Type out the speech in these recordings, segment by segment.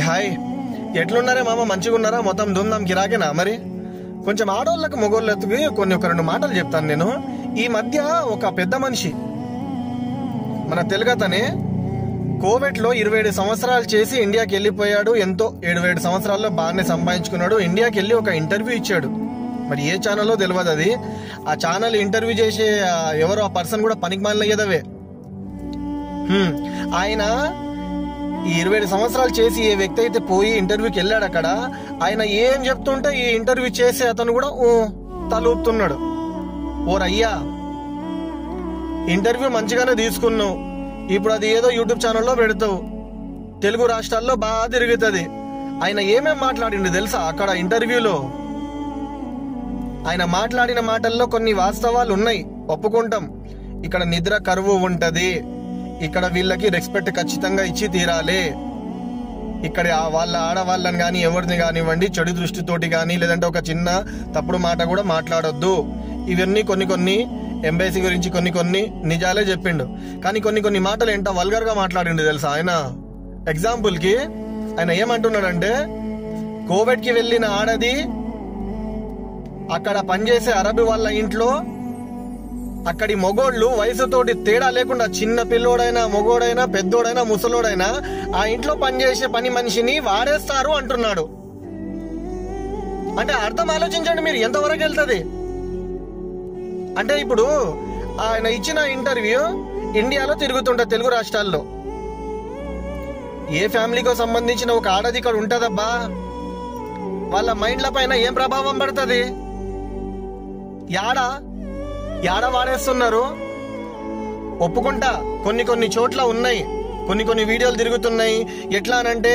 Hi, ఎట్లున్నారే మామ? మంచిగా ఉన్నారా? మొత్తం దుందాం గిరాకేనా? మరి కొంచెం ఆడోళ్ళకి మొగోళ్ళకి ఒక రెండు మాటలు చెప్తాను నేను. ఈ మధ్య ఒక పెద్ద మనిషి మన తెలుగతనే కోవిడ్లో 27 సంవత్సరాలు చేసి ఇండియాకి వెళ్ళిపోయాడు. ఎంతో 7 సంవత్సరాల్లో బాగానే సంపాదించుకున్నాడు. ఇండియాకి వెళ్ళి ఒక ఇంటర్వ్యూ ఇచ్చాడు. మరి ఏ ఛానల్లో తెలియదు అది. ఆ ఛానల్ ఇంటర్వ్యూ చేసే ఎవరో ఆ పర్సన్ కూడా పనికి మాలినయ్యేదవే. ఆయన ఈ 27 సంవత్సరాలు చేసి ఏ వ్యక్తి అయితే పోయి ఇంటర్వ్యూకి వెళ్ళాడు, అక్కడ ఆయన ఏం చెప్తుంటే ఈ ఇంటర్వ్యూ చేసే అతను కూడా తలూపుతున్నాడు. ఓరయ్యా, ఇంటర్వ్యూ మంచిగానే తీసుకున్నావు, ఇప్పుడు అది ఏదో యూట్యూబ్ ఛానల్లో పెడతావు, తెలుగు రాష్ట్రాల్లో బాగా తిరుగుతుంది. ఆయన ఏమేం మాట్లాడిండు తెలుసా అక్కడ ఇంటర్వ్యూలో? ఆయన మాట్లాడిన మాటల్లో కొన్ని వాస్తవాలు ఉన్నాయి, ఒప్పుకుంటాం. ఇక్కడ నిద్ర కరువు ఉంటది, ఇక్కడ వీళ్ళకి రెస్పెక్ట్ ఖచ్చితంగా ఇచ్చి తీరాలి, ఇక్కడ వాళ్ళ ఆడవాళ్ళని కానీ ఎవరిని కానివ్వండి చెడు దృష్టితోటి కానీ లేదంటే ఒక చిన్న తప్పుడు మాట కూడా మాట్లాడొద్దు. ఇవన్నీ కొన్ని ఎంబసీ గురించి కొన్ని నిజాలే చెప్పిండు. కానీ కొన్ని మాటలు ఏంటో వల్గర్ గా మాట్లాడిండు తెలుసా ఆయన. ఎగ్జాంపుల్ కి ఆయన ఏమంటున్నాడంటే, కోవిడ్ కి వెళ్ళిన ఆడది అక్కడ పనిచేసే అరబీ వాళ్ళ ఇంట్లో అక్కడి మొగోళ్ళు వయసుతోటి తేడా లేకుండా చిన్న పిల్లోడైనా మొగోడైనా పెద్దోడైనా ముసలోడైనా ఆ ఇంట్లో పనిచేసే పని మనిషిని వాడేస్తారు అంటున్నాడు. అంటే అర్థం ఆలోచించండి మీరు, ఎంతవరకు వెళ్తుంది అంటే. ఇప్పుడు ఆయన ఇచ్చిన ఇంటర్వ్యూ ఇండియాలో తిరుగుతుంటా తెలుగు రాష్ట్రాల్లో. ఏ ఫ్యామిలీకో సంబంధించిన ఒక ఆడది ఇక్కడ ఉంటదబ్బా, వాళ్ళ మైండ్ల పైన ఏం ప్రభావం పడుతుంది? యాడ వాడేస్తున్నారు. ఒప్పుకుంటా కొన్ని చోట్ల ఉన్నాయి, కొన్ని వీడియోలు తిరుగుతున్నాయి. ఎట్లా అనంటే,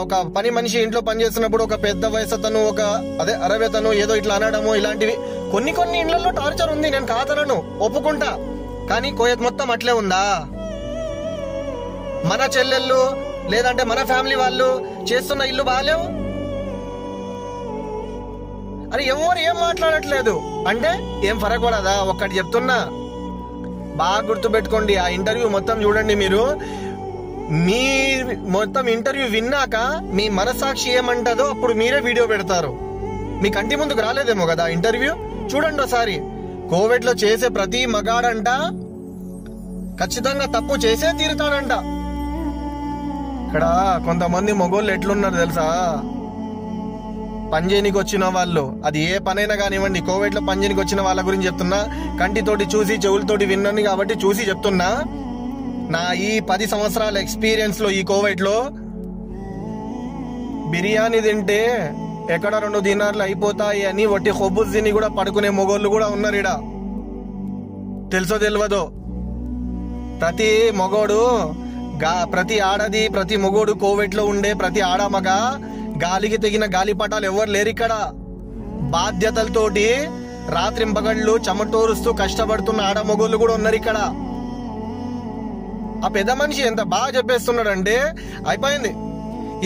ఒక పని మనిషి ఇంట్లో పనిచేస్తున్నప్పుడు ఒక పెద్ద వయసు అతను అరవై తను ఏదో ఇట్లా అనడము, ఇలాంటివి కొన్ని ఇళ్లలో టార్చర్ ఉంది, నేను కాదనను, ఒప్పుకుంటా. కానీ కోయత్ మొత్తం అట్లే ఉందా? మన చెల్లెళ్ళు లేదంటే మన ఫ్యామిలీ వాళ్ళు చేస్తున్న ఇల్లు బాగాలేవు, అని ఎవరు ఏం మాట్లాడట్లేదు అంటే ఏం ఫరక్ పడదా? ఒక్కటి చెప్తున్నా, బాగా గుర్తుపెట్టుకోండి. ఆ ఇంటర్వ్యూ మొత్తం చూడండి మీరు. మీ మొత్తం ఇంటర్వ్యూ విన్నాక మీ మనసాక్షి ఏమంటదో అప్పుడు మీరే వీడియో పెడతారు. మీ కంటి ముందుకు రాలేదేమో కదా ఇంటర్వ్యూ, చూడండి ఒకసారి. కోవిడ్ లో చేసే ప్రతి మగాడంట ఖచ్చితంగా తప్పు చేసే తీరుతాడంట. ఇక్కడ కొంతమంది మొగోళ్ళు ఎట్లున్నారు తెలుసా? పనిచేయనికి వచ్చిన వాళ్ళు, అది ఏ పనైనా కానివ్వండి, కోవిడ్ లో పనిచేయనికి వచ్చిన వాళ్ళ గురించి చెప్తున్నా. కంటితోటి చూసి చెవులతోటి విన్నాను కాబట్టి చూసి చెప్తున్నా. నా ఈ 10 సంవత్సరాల ఎక్స్పీరియన్స్ లో ఈ కోవిడ్ లో బిర్యానీ తింటే ఎక్కడ 2 దినార్లు అయిపోతాయి అని ఒట్టి హొబ్బుస్ తిని కూడా పడుకునే మొగోళ్ళు కూడా ఉన్నారు ఇడ. తెలుసో తెలియదో, ప్రతి మొగోడు ప్రతి ఆడది ప్రతి మొగోడు కోవిడ్ లో ఉండే ప్రతి ఆడ మగ గాలికి తెగిన గాలిపటాలు ఎవరు లేరు ఇక్కడ. బాధ్యతలతోటి రాత్రింపగళ్ళు చెమటోరుస్తూ కష్టపడుతున్న ఆడ మొగోళ్ళు కూడా ఉన్నారు ఇక్కడ. ఆ పెద్ద మనిషి ఎంత బాగా చెప్పేస్తున్నాడంటే, అయిపోయింది,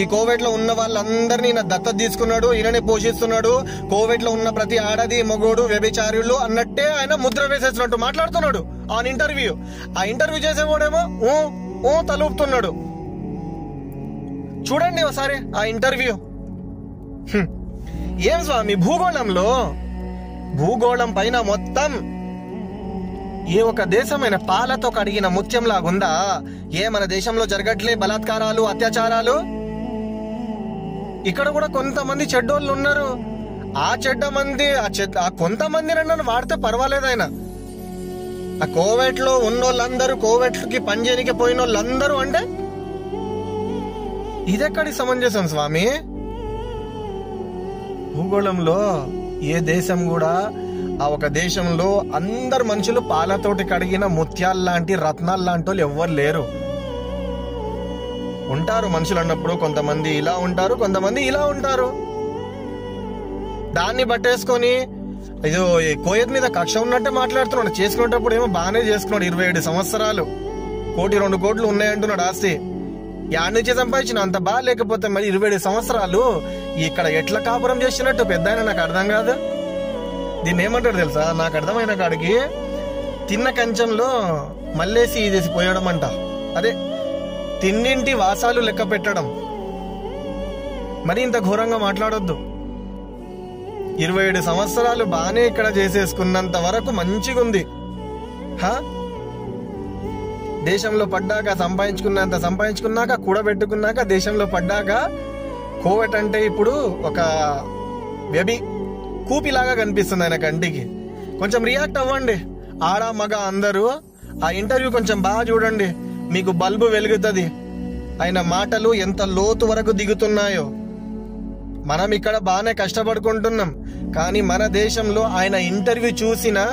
ఈ కోవిడ్ లో ఉన్న వాళ్ళందరినీ ఈయన దత్తత తీసుకున్నాడు, ఈయననే పోషిస్తున్నాడు, కోవిడ్ లో ఉన్న ప్రతి ఆడది మొగోడు వ్యభిచారులు అన్నట్టే ఆయన ముద్ర వేసేసినట్టు మాట్లాడుతున్నాడు ఆన్ ఇంటర్వ్యూ. ఆ ఇంటర్వ్యూ చేసేవాడేమో తలుపుతున్నాడు. చూడండి ఒకసారి ఆ ఇంటర్వ్యూ. ఏం స్వామి, భూగోళం పైన మొత్తం ఏ ఒక దేశమైన పాలతో కడిగిన ముత్యం లాగుందా? ఏ మన దేశంలో జరగట్లే బలాత్కారాలు, అత్యాచారాలు? ఇక్కడ కూడా కొంతమంది చెడ్డోళ్ళు ఉన్నారు. ఆ కొంతమంది నన్ను వాడితే పర్వాలేదు. ఆయన ఆ కోవిడ్ లో ఉన్నోళ్ళందరూ, కోవిడ్ కి పనిచేయనికి పోయిన వాళ్ళందరూ అంటే ఇదెక్కడి సమంజసం స్వామి? భూగోళంలో ఏ దేశం కూడా, ఆ ఒక దేశంలో అందరు మనుషులు పాలతోటి కడిగిన ముత్యాలు లాంటి రత్నాలు లాంటి వాళ్ళు ఎవ్వరు లేరు. ఉంటారు మనుషులు అన్నప్పుడు, కొంతమంది ఇలా ఉంటారు, కొంతమంది ఇలా ఉంటారు. దాన్ని బట్టేసుకొని ఇది కోయత్ మీద కక్ష ఉన్నట్టే మాట్లాడుతున్నాడు. చేసుకునేటప్పుడు ఏమో బాగానే చేసుకున్నాడు. 27 సంవత్సరాలు 1 కోటి 2 కోట్లు ఉన్నాయంటున్నాడు ఆస్తి. యాడ్ నుంచి సంపాదించిన అంత బాగా, లేకపోతే మరి 27 సంవత్సరాలు ఇక్కడ ఎట్లా కాపురం చేసినట్టు పెద్ద ఆయన నాకు అర్థం కాదు. దీన్ని ఏమంటాడు తెలుసా? నాకు అర్థమైన కాడికి తిన్న కంచంలో మల్లేసి ఇదేసి పోయడం అంట. అదే తిన్నింటి వాసాలు లెక్క పెట్టడం. మరి ఇంత ఘోరంగా మాట్లాడొద్దు. 27 సంవత్సరాలు బానే ఇక్కడ చేసేసుకున్నంత వరకు మంచిగా ఉంది. దేశంలో పడ్డాక సంపాదించుకున్నాక కూడబెట్టుకున్నాక దేశంలో పడ్డాక కోవిడ్ అంటే ఇప్పుడు ఒక కూపిలాగా కనిపిస్తుంది ఆయన కంటికి. కొంచెం రియాక్ట్ అవ్వండి, ఆడ మగ అందరూ. ఆ ఇంటర్వ్యూ కొంచెం బాగా చూడండి, మీకు బల్బు వెలుగుతుంది. ఆయన మాటలు ఎంత లోతు వరకు దిగుతున్నాయో. మనం ఇక్కడ బాగానే కష్టపడుకుంటున్నాం, కానీ మన దేశంలో ఆయన ఇంటర్వ్యూ చూసినా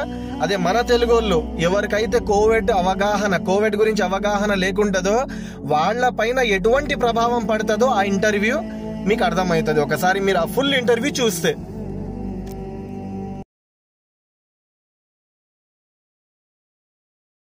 అదే మన తెలుగోళ్ళు ఎవరికైతే కోవిడ్ గురించి అవగాహన లేకుంటుందో వాళ్ళ పైన ఎటువంటి ప్రభావం పడుతుందో ఆ ఇంటర్వ్యూ మీకు అర్థమవుతుంది ఒకసారి మీరు ఆ ఫుల్ ఇంటర్వ్యూ చూస్తే.